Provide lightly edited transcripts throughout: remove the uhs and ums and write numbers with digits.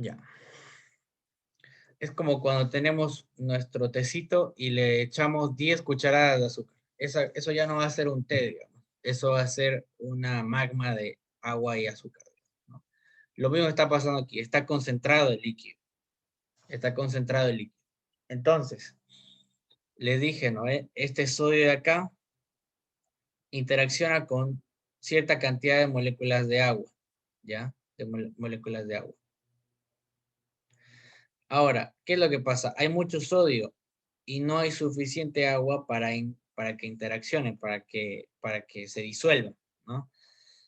Ya. Es como cuando tenemos nuestro tecito y le echamos 10 cucharadas de azúcar. Eso ya no va a ser un té, digamos. Eso va a ser una magma de agua y azúcar, ¿no? Lo mismo está pasando aquí. Está concentrado el líquido. Está concentrado el líquido. Entonces, les dije, ¿no? Este sodio de acá interacciona con cierta cantidad de moléculas de agua, ¿ya? De moléculas de agua. Ahora, ¿qué es lo que pasa? Hay mucho sodio y no hay suficiente agua para que interaccionen, para que se disuelvan, ¿no?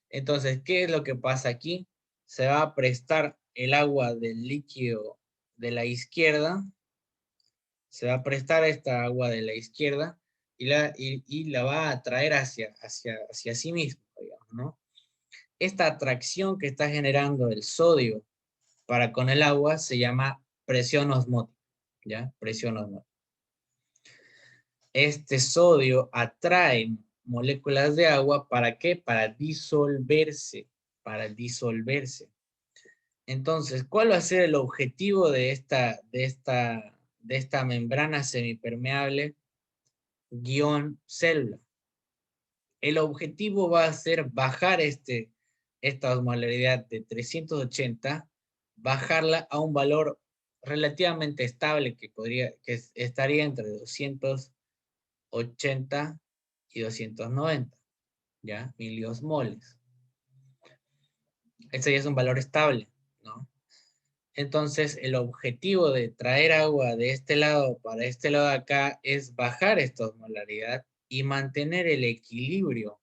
Entonces, ¿qué es lo que pasa aquí? Se va a prestar el agua del líquido de la izquierda, se va a prestar esta agua de la izquierda y la va a atraer hacia sí mismo, digamos, ¿no? Esta atracción que está generando el sodio para con el agua se llama presión osmótica, ¿ya? Presión osmótica. Este sodio atrae moléculas de agua, ¿para qué? Para disolverse, para disolverse. Entonces, ¿cuál va a ser el objetivo de esta membrana semipermeable guión célula? El objetivo va a ser bajar esta osmolaridad de 380, bajarla a un valor relativamente estable que estaría entre 280 y 290, ¿ya? Miliosmoles. Ese ya es un valor estable, ¿no? Entonces, el objetivo de traer agua de este lado para este lado de acá es bajar esta osmolaridad y mantener el equilibrio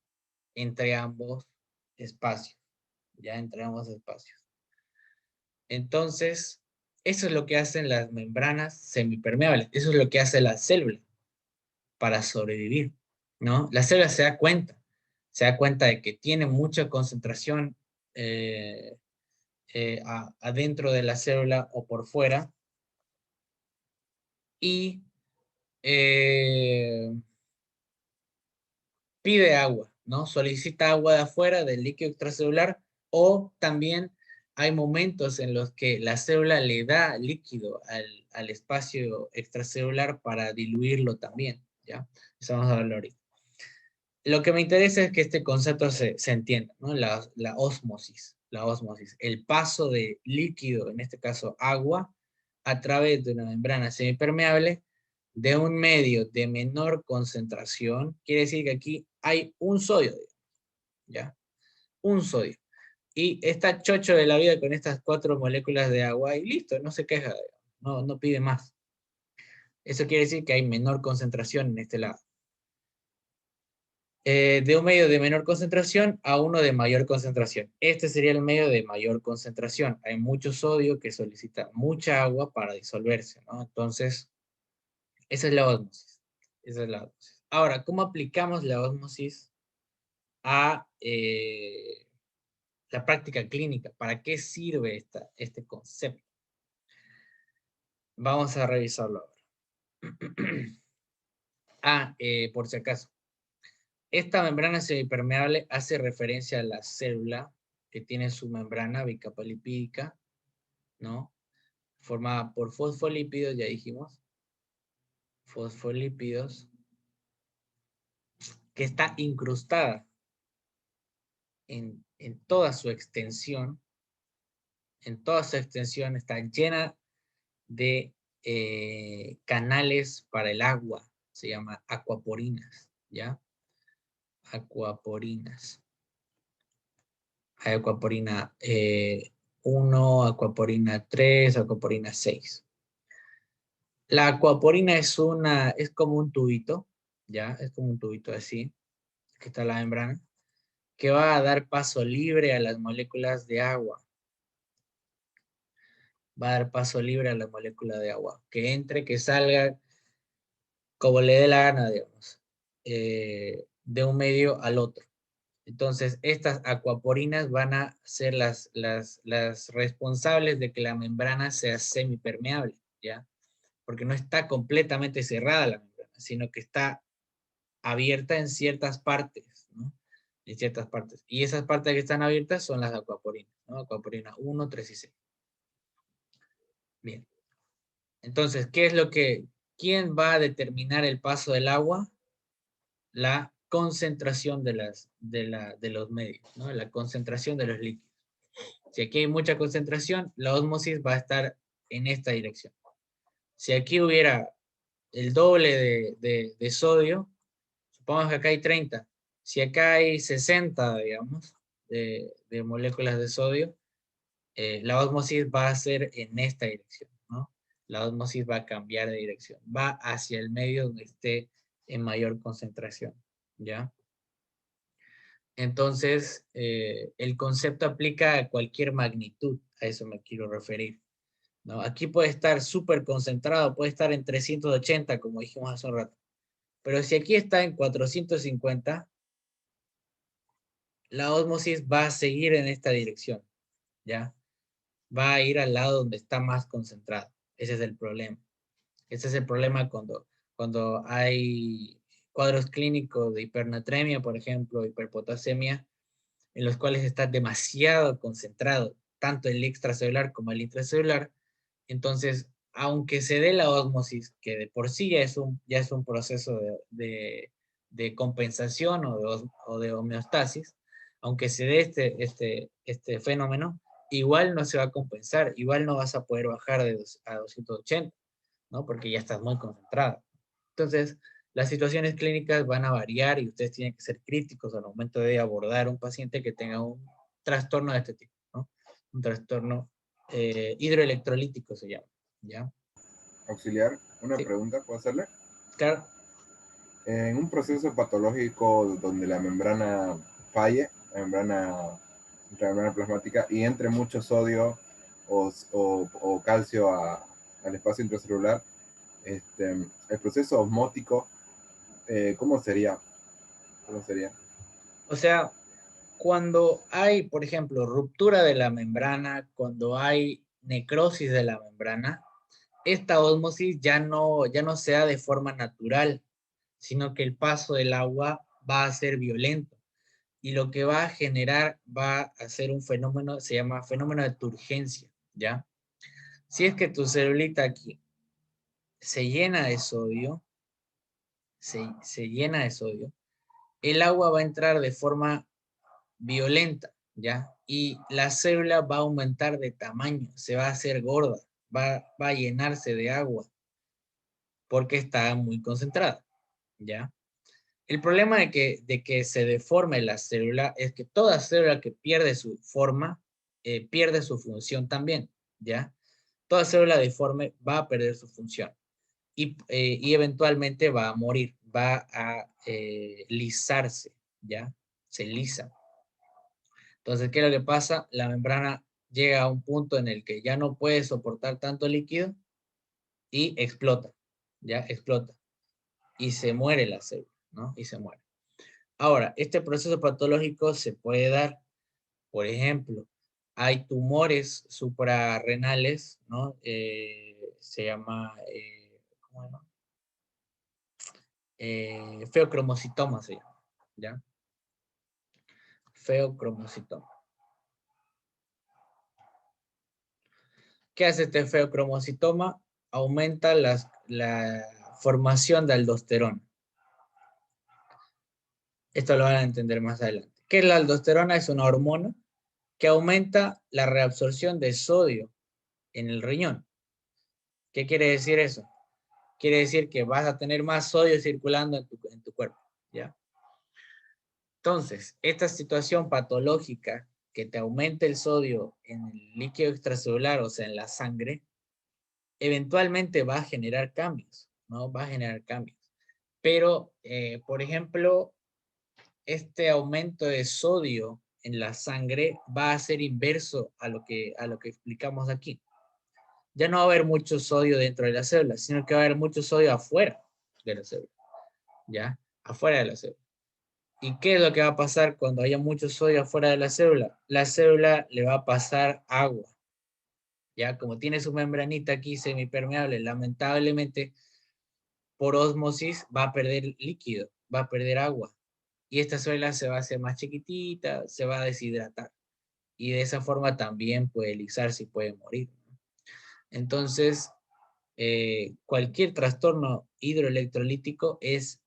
entre ambos espacios, ya entre ambos espacios. Entonces, eso es lo que hacen las membranas semipermeables, eso es lo que hace la célula para sobrevivir, ¿no? La célula se da cuenta de que tiene mucha concentración adentro de la célula o por fuera y eh, pide agua, ¿no? Solicita agua de afuera del líquido extracelular o también hay momentos en los que la célula le da líquido al espacio extracelular para diluirlo también, ¿ya? Eso vamos a verlo ahorita. Lo que me interesa es que este concepto se entienda, ¿no? La osmosis, el paso de líquido, en este caso agua, a través de una membrana semipermeable de un medio de menor concentración, quiere decir que aquí hay un sodio, ¿ya? Un sodio. Y está chocho de la vida con estas 4 moléculas de agua y listo, no se queja, no pide más. Eso quiere decir que hay menor concentración en este lado. De un medio de menor concentración a uno de mayor concentración. Este sería el medio de mayor concentración. Hay mucho sodio que solicita mucha agua para disolverse, ¿no? Entonces, esa es la ósmosis. Esa es la ósmosis. Ahora, ¿cómo aplicamos la ósmosis a la práctica clínica? ¿Para qué sirve este concepto? Vamos a revisarlo ahora. Por si acaso. Esta membrana semipermeable hace referencia a la célula que tiene su membrana bicapa-lipídica, ¿no? Formada por fosfolípidos, ya dijimos, fosfolípidos, que está incrustada en toda su extensión, está llena de canales para el agua, se llama acuaporinas, ¿ya? Acuaporinas. Hay acuaporina 1, acuaporina 3, acuaporina 6. La acuaporina es como un tubito, ¿ya? Es como un tubito así, que está la membrana, que va a dar paso libre a las moléculas de agua. Va a dar paso libre a la molécula de agua. Que entre, que salga, como le dé la gana, digamos, de un medio al otro. Entonces, estas acuaporinas van a ser las responsables de que la membrana sea semipermeable, ¿ya? Porque no está completamente cerrada la membrana, sino que está abierta en ciertas partes, ¿no? En ciertas partes. Y esas partes que están abiertas son las acuaporinas, ¿no? Acuaporina 1, 3 y 6. Bien. Entonces, ¿quién va a determinar el paso del agua? La concentración de los medios, ¿no? La concentración de los líquidos. Si aquí hay mucha concentración, la ósmosis va a estar en esta dirección. Si aquí hubiera el doble de sodio, supongamos que acá hay 30, si acá hay 60, digamos, de moléculas de sodio, la ósmosis va a ser en esta dirección, ¿no? La ósmosis va a cambiar de dirección, va hacia el medio donde esté en mayor concentración, ¿ya? Entonces, el concepto aplica a cualquier magnitud, a eso me quiero referir, ¿no? Aquí puede estar súper concentrado, puede estar en 380, como dijimos hace un rato, pero si aquí está en 450, la ósmosis va a seguir en esta dirección, ¿ya? Va a ir al lado donde está más concentrado. Ese es el problema. Ese es el problema cuando hay cuadros clínicos de hipernatremia, por ejemplo, hiperpotasemia, en los cuales está demasiado concentrado, tanto el extracelular como el intracelular. Entonces, aunque se dé la ósmosis, que de por sí ya es un proceso de compensación o de homeostasis, aunque se dé este fenómeno, igual no se va a compensar, igual no vas a poder bajar a 280, ¿no? Porque ya estás muy concentrado. Entonces, las situaciones clínicas van a variar y ustedes tienen que ser críticos al momento de abordar un paciente que tenga un trastorno de este tipo, ¿no? Un trastorno hidroelectrolítico se llama, ¿ya? Auxiliar, una Sí, pregunta, ¿puedo hacerle? claro. En un proceso patológico donde la membrana falle, la membrana plasmática, y entre mucho sodio o calcio al espacio intracelular, el proceso osmótico, ¿cómo sería? ¿Cómo sería? O sea, cuando hay, por ejemplo, ruptura de la membrana, cuando hay necrosis de la membrana, esta ósmosis ya no se da de forma natural, sino que el paso del agua va a ser violento. Y lo que va a generar va a ser un fenómeno, se llama fenómeno de turgencia, ¿ya? Si es que tu celulita aquí se llena de sodio, se llena de sodio, el agua va a entrar de forma violenta, ¿ya? Y la célula va a aumentar de tamaño, se va a hacer gorda, va a llenarse de agua, porque está muy concentrada, ¿ya? El problema de que se deforme la célula es que toda célula que pierde su forma, pierde su función también, ¿ya? Toda célula deforme va a perder su función y eventualmente va a morir, va a lisarse, ¿ya? Se lisa. Entonces, ¿qué es lo que pasa? La membrana llega a un punto en el que ya no puede soportar tanto líquido y explota, ¿ya? Explota. Y se muere la célula, ¿no? Y se muere. Ahora, este proceso patológico se puede dar, por ejemplo, hay tumores suprarrenales, ¿no? Se llama, ¿cómo se llama? Feocromocitoma se llama, ¿ya? Feocromocitoma. ¿Qué hace este feocromocitoma? Aumenta la formación de aldosterona. Esto lo van a entender más adelante. ¿Qué es la aldosterona? Es una hormona que aumenta la reabsorción de sodio en el riñón. ¿Qué quiere decir eso? Quiere decir que vas a tener más sodio circulando en tu cuerpo, ¿ya? Entonces, esta situación patológica que te aumente el sodio en el líquido extracelular, o sea, en la sangre, eventualmente va a generar cambios, ¿no? Va a generar cambios. Pero, por ejemplo, este aumento de sodio en la sangre va a ser inverso a lo que explicamos aquí. Ya no va a haber mucho sodio dentro de la célula, sino que va a haber mucho sodio afuera de la célula, ¿ya? Afuera de la célula. ¿Y qué es lo que va a pasar cuando haya mucho sodio afuera de la célula? La célula le va a pasar agua, ¿ya? Como tiene su membranita aquí semipermeable, lamentablemente por ósmosis va a perder líquido, va a perder agua. Y esta célula se va a hacer más chiquitita, se va a deshidratar. Y de esa forma también puede lisarse y puede morir, ¿no? Entonces, cualquier trastorno hidroelectrolítico es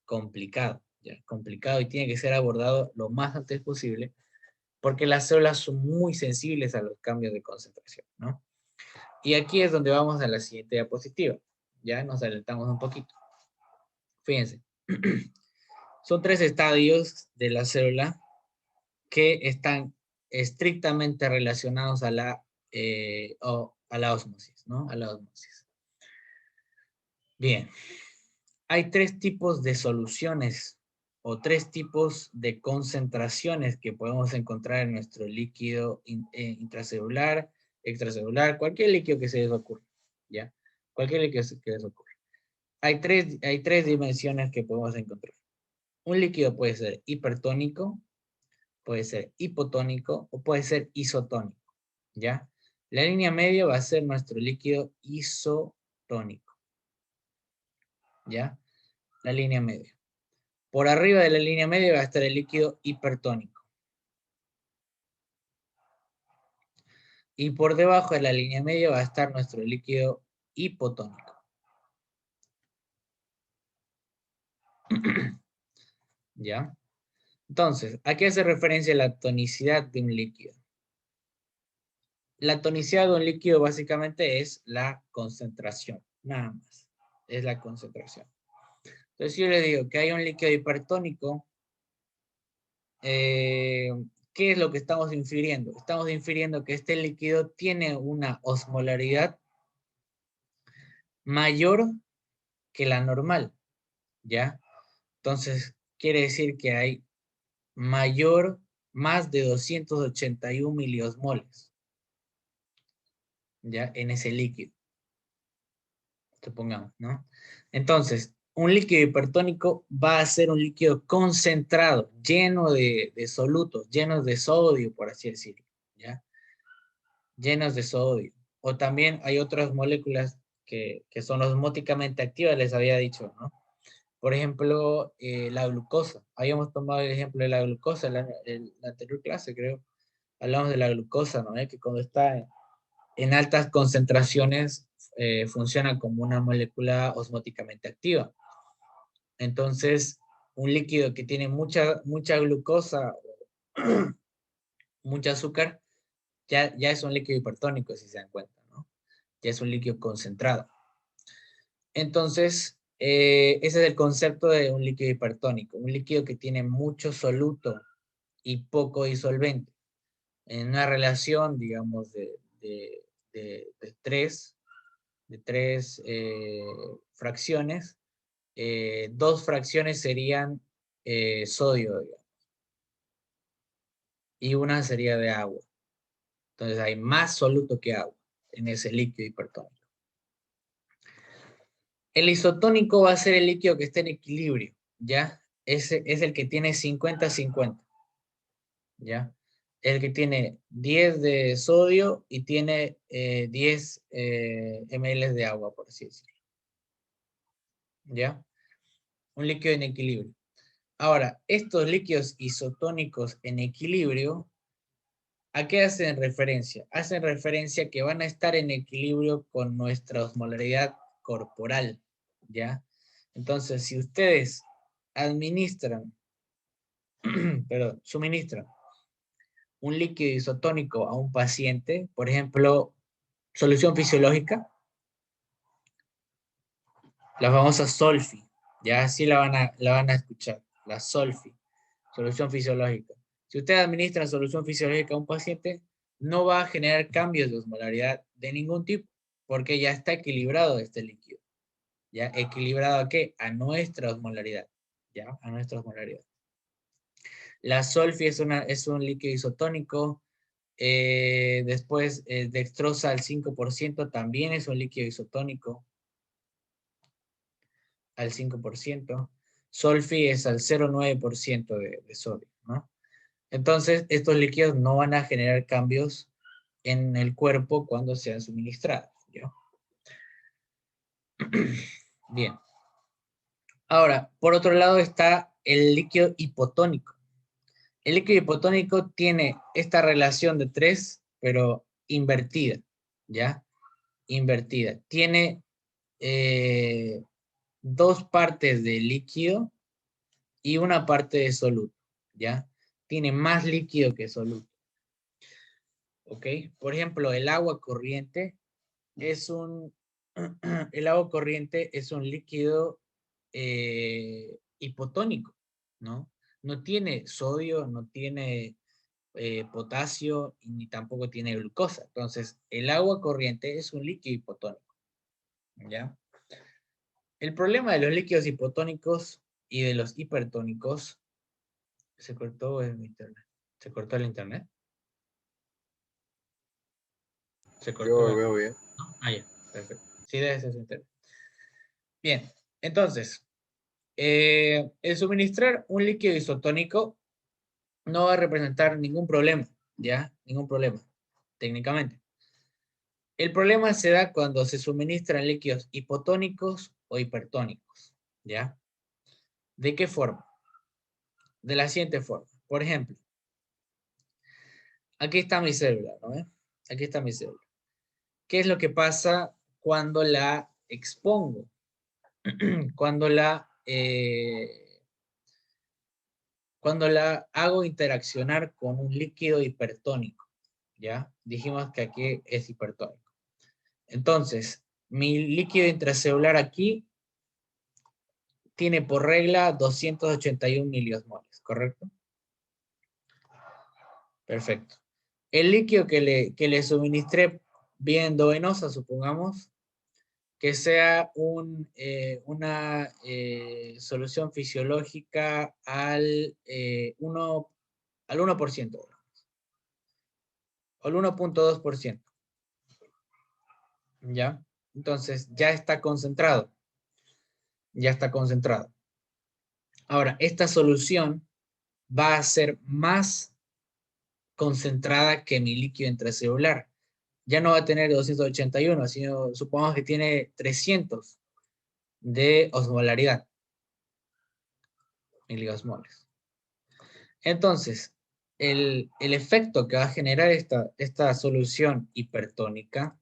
complicado, ¿ya? Complicado y tiene que ser abordado lo más antes posible, porque las células son muy sensibles a los cambios de concentración, ¿no? Y aquí es donde vamos a la siguiente diapositiva. Ya nos adelantamos un poquito. Fíjense. Son 3 estadios de la célula que están estrictamente relacionados a la ósmosis, ¿no? A la ósmosis. Bien. Hay 3 tipos de soluciones o 3 tipos de concentraciones que podemos encontrar en nuestro líquido intracelular, extracelular, cualquier líquido que se les ocurra, ¿ya? Cualquier líquido que les ocurra. Hay tres dimensiones que podemos encontrar. Un líquido puede ser hipertónico, puede ser hipotónico o puede ser isotónico, ¿ya? La línea media va a ser nuestro líquido isotónico, ¿ya? La línea media. Por arriba de la línea media va a estar el líquido hipertónico. Y por debajo de la línea media va a estar nuestro líquido hipotónico. ¿Ya? Entonces, ¿a qué hace referencia la tonicidad de un líquido? La tonicidad de un líquido básicamente es la concentración, nada más. Es la concentración. Entonces, si yo le digo que hay un líquido hipertónico, ¿qué es lo que estamos infiriendo? Estamos infiriendo que este líquido tiene una osmolaridad mayor que la normal, ¿ya? Entonces, quiere decir que hay más de 281 miliosmoles, ¿ya? En ese líquido, supongamos, ¿no? Entonces, un líquido hipertónico va a ser un líquido concentrado, lleno de solutos, llenos de sodio, por así decirlo, ¿ya? Llenos de sodio. O también hay otras moléculas que son osmóticamente activas, les había dicho, ¿no? Por ejemplo, la glucosa. Habíamos tomado el ejemplo de la glucosa en la anterior clase, creo. Hablamos de la glucosa, ¿no? Que cuando está en altas concentraciones funciona como una molécula osmóticamente activa. Entonces, un líquido que tiene mucha glucosa, mucho azúcar, ya es un líquido hipertónico, si se dan cuenta, ¿no? Ya es un líquido concentrado. Entonces, ese es el concepto de un líquido hipertónico, un líquido que tiene mucho soluto y poco disolvente. En una relación, digamos, de tres fracciones, 2 fracciones serían sodio, digamos, y una sería de agua. Entonces hay más soluto que agua en ese líquido hipertónico. El isotónico va a ser el líquido que esté en equilibrio, ¿ya? Ese es el que tiene 50-50, ¿ya? El que tiene 10 de sodio y tiene 10 ml de agua, por así decirlo, ¿ya? Un líquido en equilibrio. Ahora, estos líquidos isotónicos en equilibrio, ¿a qué hacen referencia? Hacen referencia que van a estar en equilibrio con nuestra osmolaridad corporal, ¿ya? Entonces, si ustedes administran, perdón, suministran un líquido isotónico a un paciente, por ejemplo, solución fisiológica, la famosa Solfi, ya así la van a escuchar, la Solfi, solución fisiológica. Si usted administra solución fisiológica a un paciente, no va a generar cambios de osmolaridad de ningún tipo, porque ya está equilibrado este líquido. ¿Ya? ¿Equilibrado a qué? A nuestra osmolaridad, ¿ya? A nuestra osmolaridad. La Solfi es un líquido isotónico. Después, dextrosa al 5% también es un líquido isotónico. Al 5%. Solfi es al 0,9% de sodio, ¿no? Entonces, estos líquidos no van a generar cambios en el cuerpo cuando sean suministrados, ¿ya? Bien. Ahora, por otro lado está el líquido hipotónico. El líquido hipotónico tiene esta relación de 3, pero invertida, ¿ya? invertida. Tiene dos partes de líquido y una parte de soluto, ¿ya? Tiene más líquido que soluto. ¿Ok? Por ejemplo, el agua corriente es un, el agua corriente es un líquido hipotónico, ¿no? No tiene sodio, no tiene potasio ni tampoco tiene glucosa. Entonces, el agua corriente es un líquido hipotónico, ¿ya? El problema de los líquidos hipotónicos y de los hipertónicos, se cortó el internet. ¿Se cortó el internet? Se cortó Yo la... veo bien. ¿no? Ah, ya, perfecto. Sí, debe ser su internet. Bien, entonces, el suministrar un líquido isotónico no va a representar ningún problema, ¿ya? Ningún problema, técnicamente. El problema se da cuando se suministran líquidos hipotónicos o hipertónicos, ¿ya? ¿De qué forma? De la siguiente forma. Por ejemplo, aquí está mi célula, ¿no? Aquí está mi célula. ¿Qué es lo que pasa cuando la expongo? Cuando la hago interaccionar con un líquido hipertónico, ¿ya? Dijimos que aquí es hipertónico. Entonces, mi líquido intracelular aquí tiene por regla 281 miliosmoles, ¿correcto? Perfecto. El líquido que le suministré vía endovenosa, supongamos, que sea una solución fisiológica al 1%, o al 1.2%, ¿ya? Entonces, ya está concentrado, ya está concentrado. Ahora, esta solución va a ser más concentrada que mi líquido intracelular. Ya no va a tener 281, sino supongamos que tiene 300 de osmolaridad, miliosmoles. Entonces, el efecto que va a generar esta solución hipertónica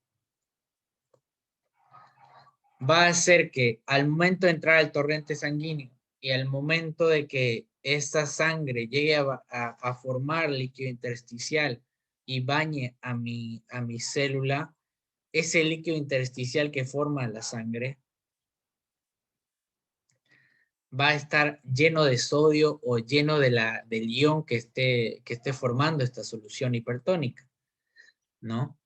va a hacer que al momento de entrar al torrente sanguíneo y al momento de que esta sangre llegue a formar líquido intersticial y bañe a mi célula, ese líquido intersticial que forma la sangre va a estar lleno de sodio o lleno del ion que esté formando esta solución hipertónica, ¿no?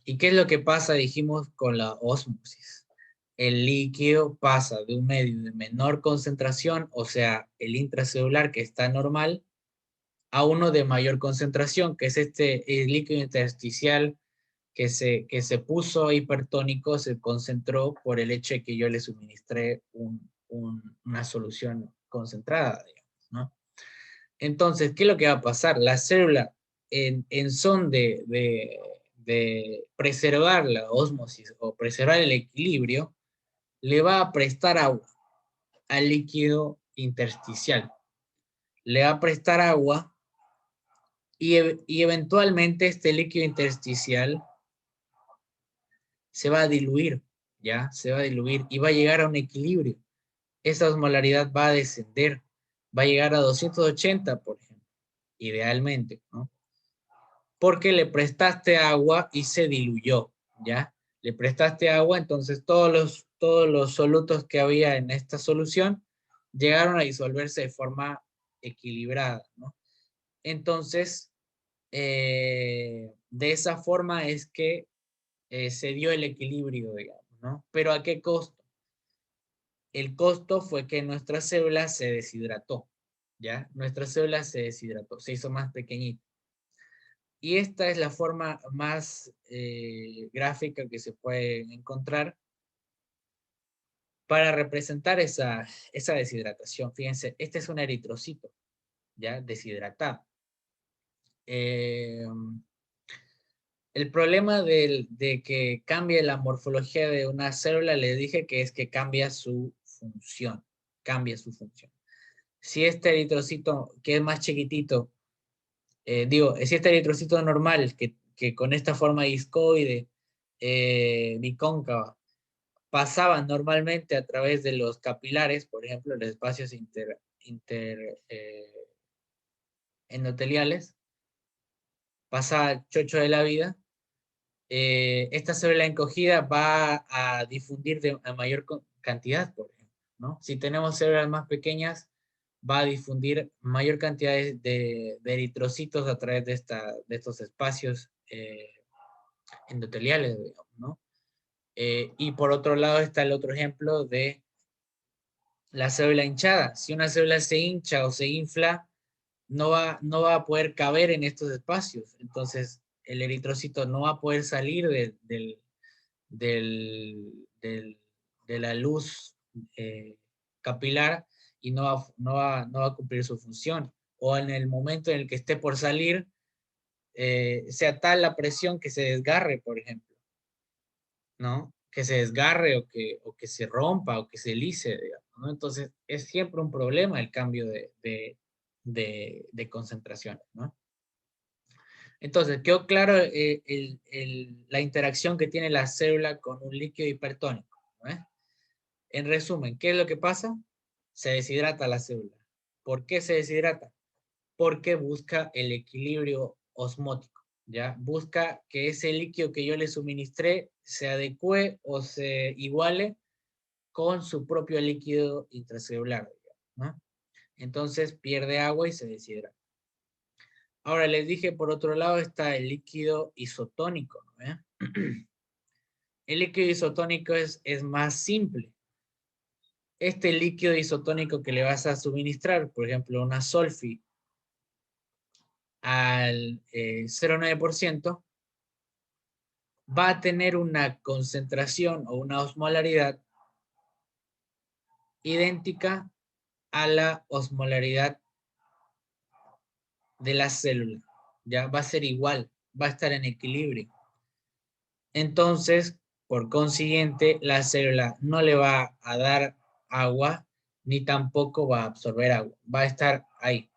¿Y qué es lo que pasa, dijimos, con la ósmosis? El líquido pasa de un medio de menor concentración, o sea, el intracelular que está normal, a uno de mayor concentración, que es el líquido intersticial que se puso hipertónico, se concentró por el hecho de que yo le suministré una solución concentrada, digamos, ¿no? Entonces, ¿qué es lo que va a pasar? La célula, en son de preservar la ósmosis o preservar el equilibrio, le va a prestar agua al líquido intersticial. Le va a prestar agua y eventualmente este líquido intersticial se va a diluir, ¿ya? Se va a diluir y va a llegar a un equilibrio. Esa osmolaridad va a descender, va a llegar a 280, por ejemplo, idealmente, ¿no? Porque le prestaste agua y se diluyó, ¿ya? Le prestaste agua, entonces todos los solutos que había en esta solución llegaron a disolverse de forma equilibrada, ¿no? Entonces, de esa forma es que se dio el equilibrio, digamos, ¿no? Pero ¿a qué costo? El costo fue que nuestra célula se deshidrató, ¿ya? Nuestra célula se deshidrató, se hizo más pequeñita. Y esta es la forma más gráfica que se puede encontrar para representar esa deshidratación. Fíjense, este es un eritrocito, ¿ya? Deshidratado. El problema de que cambie la morfología de una célula, le dije que es que cambia su función, cambia su función. Si este eritrocito, que es más chiquitito, si este eritrocito normal, que con esta forma discoide, bicóncava, pasaban normalmente a través de los capilares, por ejemplo, los espacios endoteliales, pasaba chocho de la vida, esta célula encogida va a difundir a mayor cantidad, por ejemplo, ¿no? Si tenemos células más pequeñas, va a difundir mayor cantidad de eritrocitos a través de estos espacios endoteliales, digamos, ¿no? Y por otro lado está el otro ejemplo de la célula hinchada. Si una célula se hincha o se infla, no va a poder caber en estos espacios. Entonces, el eritrocito no va a poder salir del, de la luz capilar y no va a cumplir su función. O en el momento en el que esté por salir, sea tal la presión que se desgarre, por ejemplo, ¿no? Que se desgarre o que se rompa o que se lise, digamos, ¿no? Entonces, es siempre un problema el cambio de concentraciones, ¿no? Entonces, quedó claro la interacción que tiene la célula con un líquido hipertónico, ¿no? En resumen, ¿qué es lo que pasa? Se deshidrata la célula. ¿Por qué se deshidrata? Porque busca el equilibrio osmótico, ¿ya? Busca que ese líquido que yo le suministré se adecue o se iguale con su propio líquido intracelular, ¿no? Entonces pierde agua y se deshidrata. Ahora les dije, por otro lado está el líquido isotónico, ¿no? El líquido isotónico es más simple. Este líquido isotónico que le vas a suministrar, por ejemplo, una Solfi al 0,9%, va a tener una concentración o una osmolaridad idéntica a la osmolaridad de la célula. Ya va a ser igual, va a estar en equilibrio. Entonces, por consiguiente, la célula no le va a dar agua ni tampoco va a absorber agua. Va a estar ahí,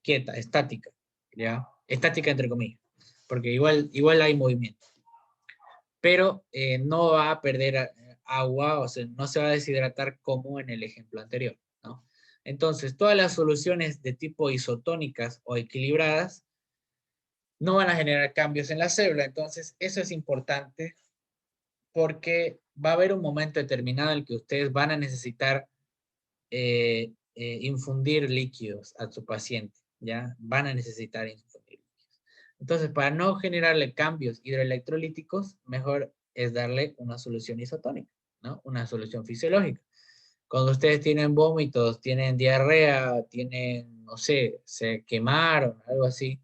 quieta, estática, ¿ya? Estática entre comillas, porque igual hay movimiento. Pero no va a perder agua, o sea, no se va a deshidratar como en el ejemplo anterior, ¿no? Entonces, todas las soluciones de tipo isotónicas o equilibradas no van a generar cambios en la célula. Entonces, eso es importante porque va a haber un momento determinado en el que ustedes van a necesitar infundir líquidos a su paciente, ¿ya? Van a necesitar infundir líquidos. Entonces, para no generarle cambios hidroelectrolíticos, mejor es darle una solución isotónica, ¿no? Una solución fisiológica. Cuando ustedes tienen vómitos, tienen diarrea, tienen, no sé, se quemaron, algo así,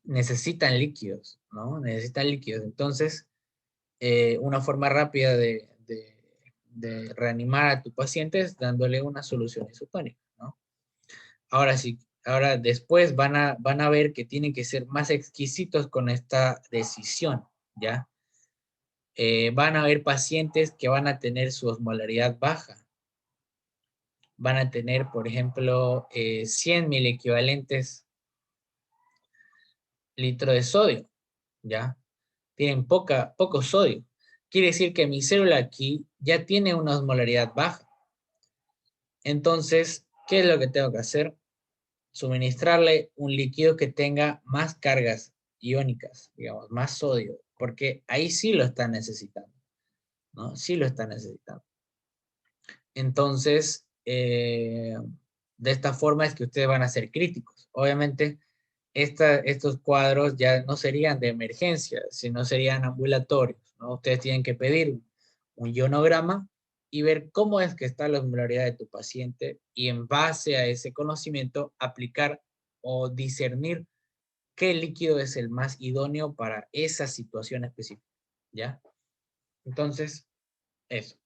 necesitan líquidos, ¿no? Necesitan líquidos. Entonces, una forma rápida de reanimar a tu paciente es dándole una solución isotónica, ¿no? Ahora sí, ahora después van a ver que tienen que ser más exquisitos con esta decisión, ¿ya? Van a haber pacientes que van a tener su osmolaridad baja. Van a tener, por ejemplo, 100 mil equivalentes litros de sodio, ¿ya? Tienen poco sodio. Quiere decir que mi célula aquí ya tiene una osmolaridad baja. Entonces, ¿qué es lo que tengo que hacer? Suministrarle un líquido que tenga más cargas iónicas, digamos, más sodio, porque ahí sí lo está necesitando, ¿no? Sí lo está necesitando. Entonces, de esta forma es que ustedes van a ser críticos. Obviamente, estos cuadros ya no serían de emergencia, sino serían ambulatorios, ¿no? Ustedes tienen que pedir un ionograma y ver cómo es que está la osmolaridad de tu paciente y en base a ese conocimiento aplicar o discernir qué líquido es el más idóneo para esa situación específica, ¿ya? Entonces, eso.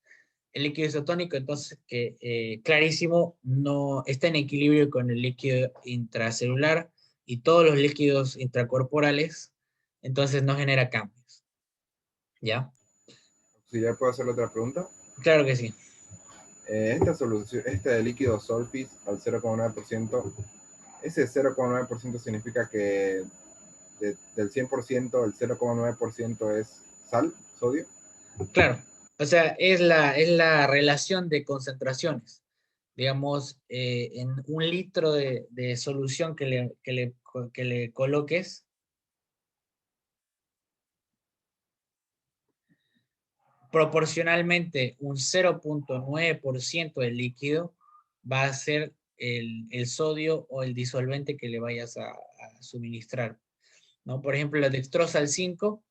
El líquido isotónico, entonces, que clarísimo, no está en equilibrio con el líquido intracelular y todos los líquidos intracorporales, entonces no genera cambios, ¿ya? Si ya puedo hacer otra pregunta. Claro que sí. Esta solución, este líquido Solfis al 0,9%, ese 0,9% significa que del 100%, el 0,9% es sal, sodio. Claro, o sea, es la relación de concentraciones. Digamos, en un litro de solución que le coloques, proporcionalmente un 0,9% del líquido va a ser el sodio o el disolvente que le vayas a suministrar, ¿no? Por ejemplo, la dextrosa al 5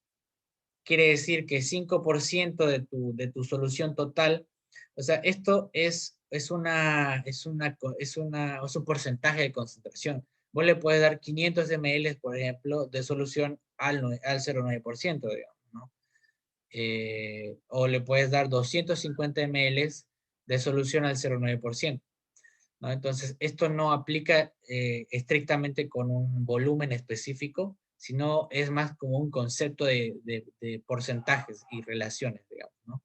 quiere decir que 5% de tu solución total, o sea, esto es un porcentaje de concentración. Vos le puedes dar 500 ml, por ejemplo, de solución al 0,9%, digamos, ¿no? O le puedes dar 250 ml de solución al 0,9%, ¿no? Entonces, esto no aplica estrictamente con un volumen específico, sino es más como un concepto de porcentajes y relaciones, digamos, ¿no?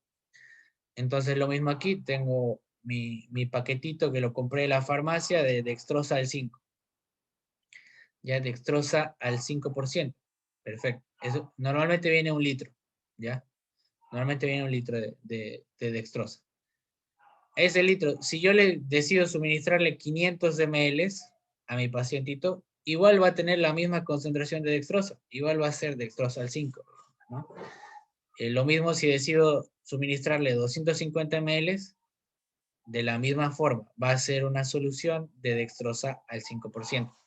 Entonces, lo mismo aquí, tengo mi paquetito que lo compré en la farmacia de dextrosa al 5, ya dextrosa al 5%. Perfecto. Eso normalmente viene un litro, ¿ya? Normalmente viene un litro de dextrosa. Ese litro, si yo le decido suministrarle 500 ml a mi pacientito, igual va a tener la misma concentración de dextrosa, igual va a ser dextrosa al 5, ¿no? Lo mismo si decido suministrarle 250 ml, de la misma forma, va a ser una solución de dextrosa al 5%,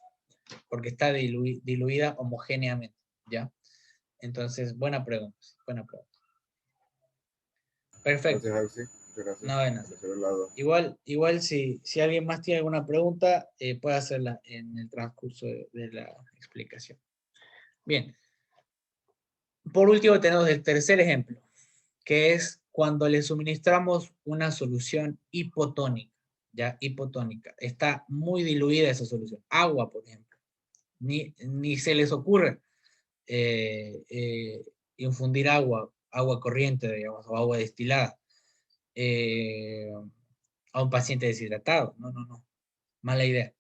porque está diluida homogéneamente, ¿ya? Entonces, buena pregunta, buena pregunta. Perfecto. Gracias, Auxi. Muchas gracias. No, de nada. Por ese lado. Igual si alguien más tiene alguna pregunta, puede hacerla en el transcurso de la explicación. Bien. Por último, tenemos el tercer ejemplo, que es cuando le suministramos una solución hipotónica, ¿ya? Hipotónica. Está muy diluida esa solución. Agua, por ejemplo. Ni se les ocurre infundir agua corriente, digamos, o agua destilada. A un paciente deshidratado. No, no, no. Mala idea.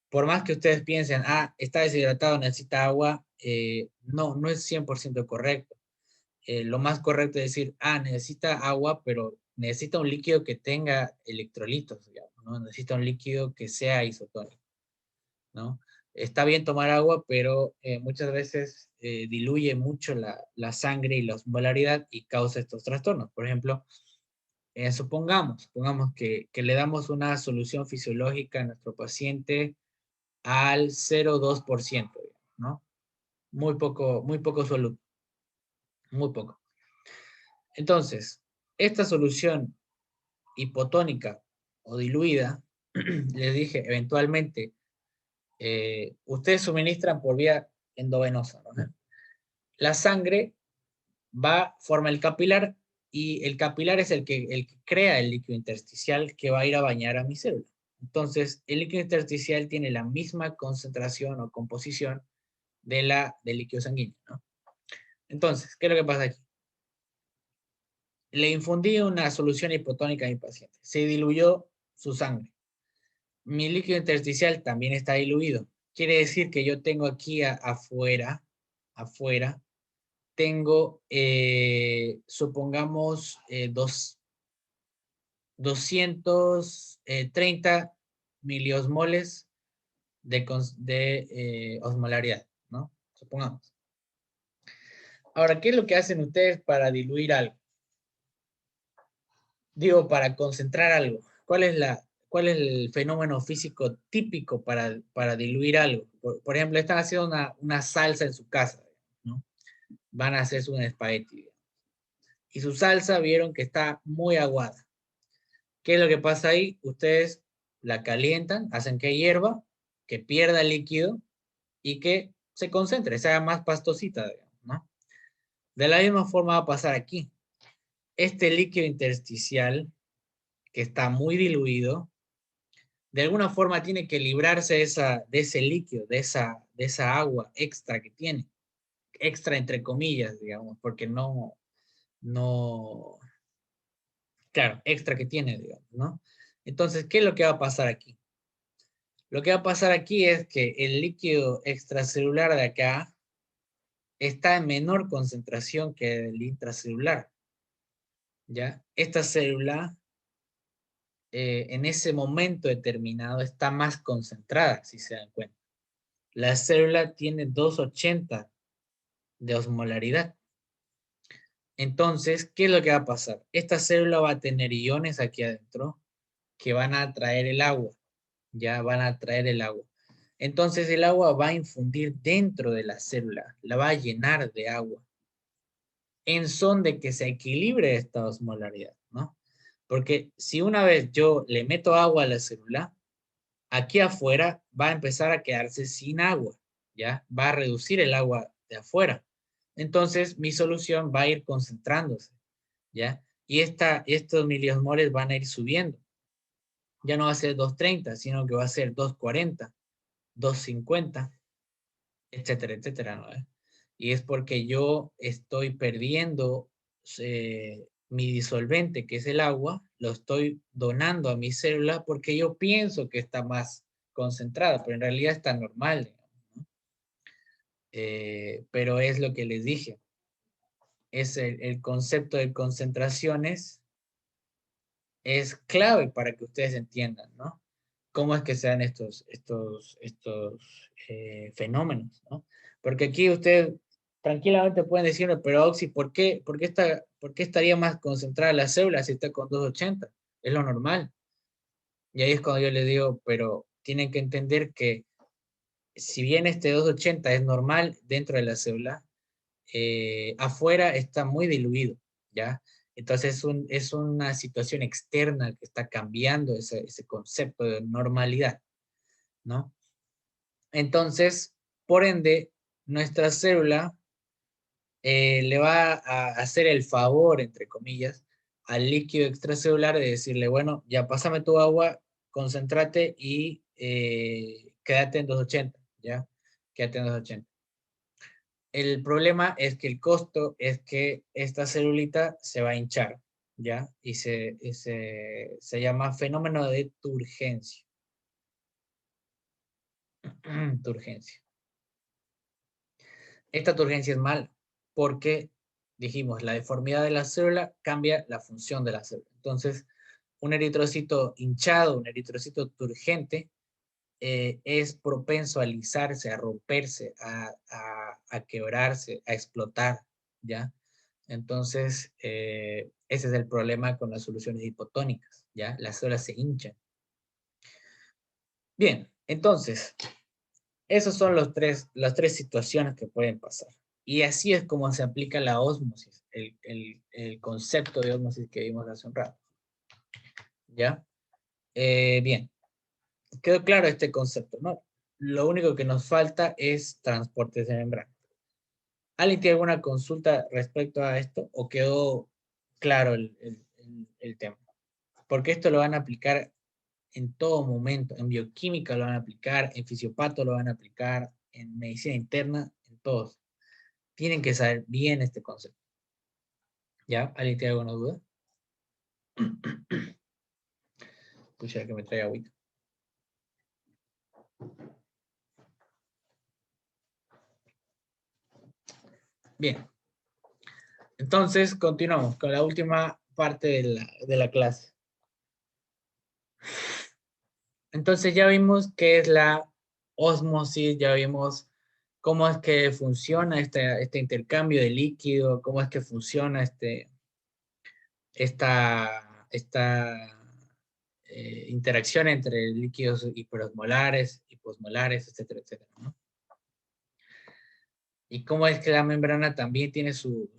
Por más que ustedes piensen, está deshidratado, necesita agua, no es 100% correcto. Lo más correcto es decir, necesita agua, pero necesita un líquido que tenga electrolitos, digamos, ¿no? Necesita un líquido que sea isotónico, ¿no? Está bien tomar agua, pero muchas veces diluye mucho la sangre y la osmolaridad y causa estos trastornos. Por ejemplo, supongamos que le damos una solución fisiológica a nuestro paciente al 0,2%, ¿no? Muy poco soluto, muy poco. Entonces, esta solución hipotónica o diluida, les dije, eventualmente, ustedes suministran por vía endovenosa, ¿no? La sangre forma el capilar, y el capilar es el que crea el líquido intersticial que va a ir a bañar a mi célula. Entonces, el líquido intersticial tiene la misma concentración o composición del líquido sanguíneo, ¿no? Entonces, ¿qué es lo que pasa aquí? Le infundí una solución hipotónica a mi paciente. Se diluyó su sangre. Mi líquido intersticial también está diluido. Quiere decir que yo tengo aquí afuera, tengo, supongamos, 230 miliosmoles de osmolaridad, ¿no? Supongamos. Ahora, ¿qué es lo que hacen ustedes para diluir algo? Digo, para concentrar algo. ¿Cuál es el fenómeno físico típico para diluir algo? Por ejemplo, están haciendo una salsa en su casa, ¿no? Van a hacer un espagueti, digamos. Y su salsa vieron que está muy aguada. ¿Qué es lo que pasa ahí? Ustedes la calientan, hacen que hierva, que pierda el líquido y que se concentre, sea más pastosita, digamos, ¿no? De la misma forma va a pasar aquí. Este líquido intersticial, que está muy diluido, de alguna forma tiene que librarse de ese líquido, de esa agua extra que tiene. Extra entre comillas, digamos, porque claro, extra que tiene, digamos, ¿no? Entonces, ¿qué es lo que va a pasar aquí? Lo que va a pasar aquí es que el líquido extracelular de acá está en menor concentración que el intracelular, ¿ya? Esta célula en ese momento determinado está más concentrada, si se dan cuenta. La célula tiene 280 de osmolaridad. Entonces, ¿qué es lo que va a pasar? Esta célula va a tener iones aquí adentro que van a atraer el agua, ya van a atraer el agua. Entonces el agua va a infundir dentro de la célula, la va a llenar de agua, en son de que se equilibre esta osmolaridad, ¿no? Porque si una vez yo le meto agua a la célula, aquí afuera va a empezar a quedarse sin agua, ¿ya? Va a reducir el agua de afuera. Entonces mi solución va a ir concentrándose, ¿ya? Y estos miliosmoles van a ir subiendo. Ya no va a ser 230, sino que va a ser 240, 250, etcétera, etcétera, ¿no? Y es porque yo estoy perdiendo mi disolvente, que es el agua, lo estoy donando a mi célula porque yo pienso que está más concentrada, pero en realidad está normal, digamos, ¿no? Pero es lo que les dije, es el concepto de concentraciones es clave para que ustedes entiendan, ¿no? Cómo es que se dan estos fenómenos, ¿no? Porque aquí ustedes tranquilamente pueden decirme, pero Oxy, ¿por qué estaría más concentrada la célula si está con 280? Es lo normal. Y ahí es cuando yo les digo, pero tienen que entender que si bien este 280 es normal dentro de la célula, afuera está muy diluido, ¿ya? Entonces es una situación externa que está cambiando ese concepto de normalidad, ¿no? Entonces, por ende, nuestra célula le va a hacer el favor, entre comillas, al líquido extracelular de decirle, bueno, ya pásame tu agua, concéntrate y quédate en 280, ¿ya? Quédate en 280. El problema es que el costo es que esta celulita se va a hinchar, ¿ya? Y se llama fenómeno de turgencia. Turgencia. Esta turgencia es mala porque, dijimos, la deformidad de la célula cambia la función de la célula. Entonces, un eritrocito hinchado, un eritrocito turgente, es propenso a lisarse, a romperse, a quebrarse, a explotar, ¿ya? Entonces, ese es el problema con las soluciones hipotónicas, ¿ya? Las células se hinchan. Bien, entonces, esas son las tres situaciones que pueden pasar. Y así es como se aplica la ósmosis, el concepto de ósmosis que vimos hace un rato. ¿Ya? Bien, quedó claro este concepto, ¿no? Lo único que nos falta es transportes de membrana. ¿Alguien tiene alguna consulta respecto a esto o quedó claro el tema? Porque esto lo van a aplicar en todo momento. En bioquímica lo van a aplicar, en fisiopato lo van a aplicar, en medicina interna, en todos. Tienen que saber bien este concepto. ¿Ya? ¿Alguien tiene alguna duda? Escucha que me traiga agüita. Bien. Entonces, continuamos con la última parte de la clase. Entonces ya vimos qué es la ósmosis, ya vimos cómo es que funciona este intercambio de líquido, cómo es que funciona esta interacción entre líquidos hiperosmolares, hiposmolares, etcétera, etcétera, ¿no? Y cómo es que la membrana también tiene su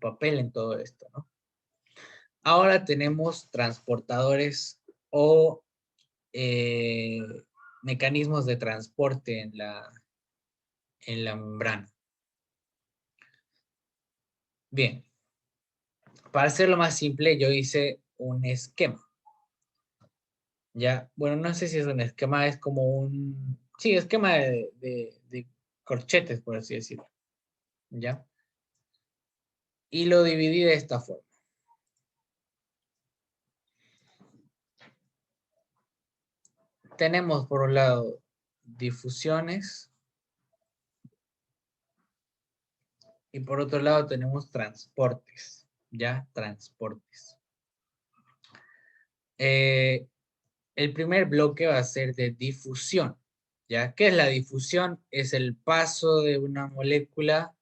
papel en todo esto, ¿no? Ahora tenemos transportadores o eh, mecanismos de transporte en la membrana. Bien, para hacerlo más simple, yo hice un esquema. Ya, bueno, no sé si es un esquema, es como un, sí, esquema de corchetes, por así decirlo. ¿Ya? Y lo dividí de esta forma. Tenemos por un lado difusiones Y por otro lado tenemos transportes, ¿ya? Transportes. El primer bloque va a ser de difusión, ¿ya? ¿Qué es la difusión? Es el paso de una molécula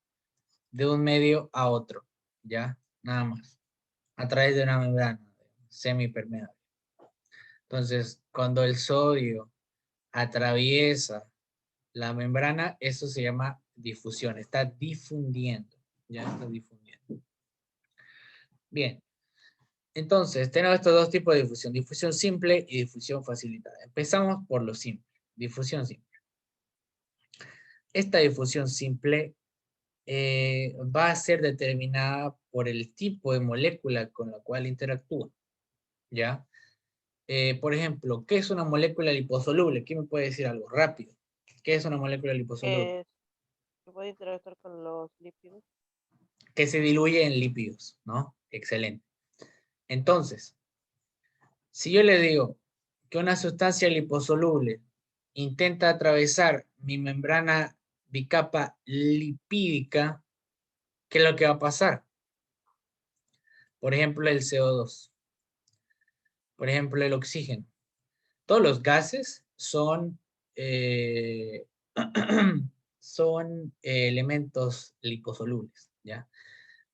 de un medio a otro, ¿ya? Nada más. A través de una membrana semipermeable. Entonces, cuando el sodio atraviesa la membrana, eso se llama difusión. Está difundiendo, ¿ya? Está difundiendo. Bien. Entonces, tenemos estos dos tipos de difusión. Difusión simple y difusión facilitada. Empezamos por lo simple. Difusión simple. Esta difusión simple va a ser determinada por el tipo de molécula con la cual interactúa, ¿ya? Por ejemplo, ¿qué es una molécula liposoluble? ¿Quién me puede decir algo rápido? ¿Qué es una molécula liposoluble? Que puede interactuar con los lípidos. Que se diluye en lípidos, ¿no? Excelente. Entonces, si yo le digo que una sustancia liposoluble intenta atravesar mi membrana bicapa lipídica, ¿qué es lo que va a pasar? Por ejemplo, el CO2. Por ejemplo, el oxígeno. Todos los gases son, son elementos liposolubles, ¿ya?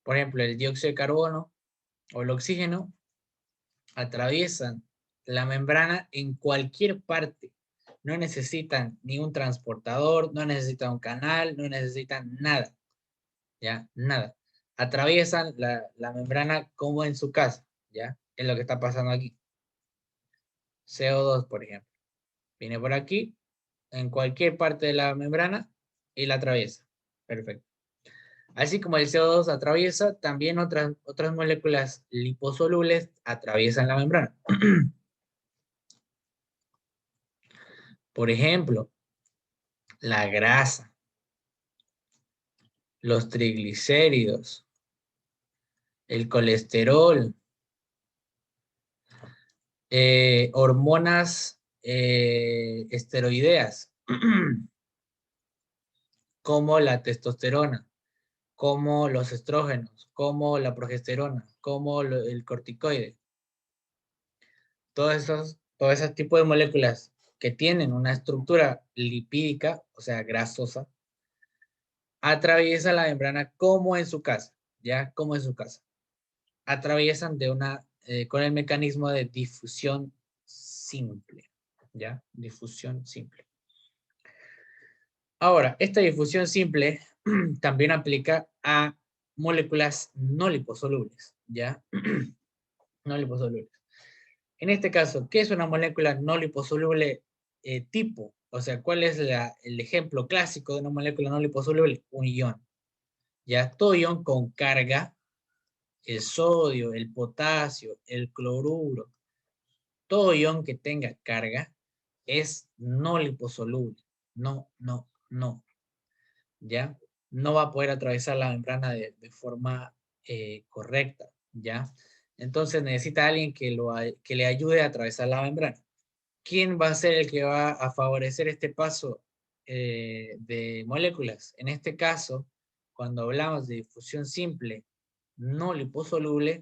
Por ejemplo, el dióxido de carbono o el oxígeno atraviesan la membrana en cualquier parte. No necesitan ni un transportador, no necesitan un canal, no necesitan nada, ¿ya? Nada. Atraviesan la membrana como en su casa, ¿ya? Es lo que está pasando aquí. CO2, por ejemplo. Viene por aquí, en cualquier parte de la membrana y la atraviesa. Perfecto. Así como el CO2 atraviesa, también otras moléculas liposolubles atraviesan la membrana. Por ejemplo, la grasa, los triglicéridos, el colesterol, hormonas esteroideas, como la testosterona, como los estrógenos, como la progesterona, como el corticoide. Todos esos tipos de moléculas que tienen una estructura lipídica, o sea, grasosa, atraviesan la membrana como en su casa, ¿ya? Como en su casa. Atraviesan con el mecanismo de difusión simple, ¿ya? Difusión simple. Ahora, esta difusión simple también aplica a moléculas no liposolubles, ¿ya? No liposolubles. En este caso, ¿qué es una molécula no liposoluble tipo? O sea, ¿cuál es el ejemplo clásico de una molécula no liposoluble? Un ion. Ya, todo ion con carga, el sodio, el potasio, el cloruro, todo ion que tenga carga es no liposoluble. No, no, no. ¿Ya? No va a poder atravesar la membrana de forma correcta, ¿ya? Entonces necesita alguien que le ayude a atravesar la membrana. ¿Quién va a ser el que va a favorecer este paso de moléculas? En este caso, cuando hablamos de difusión simple no liposoluble,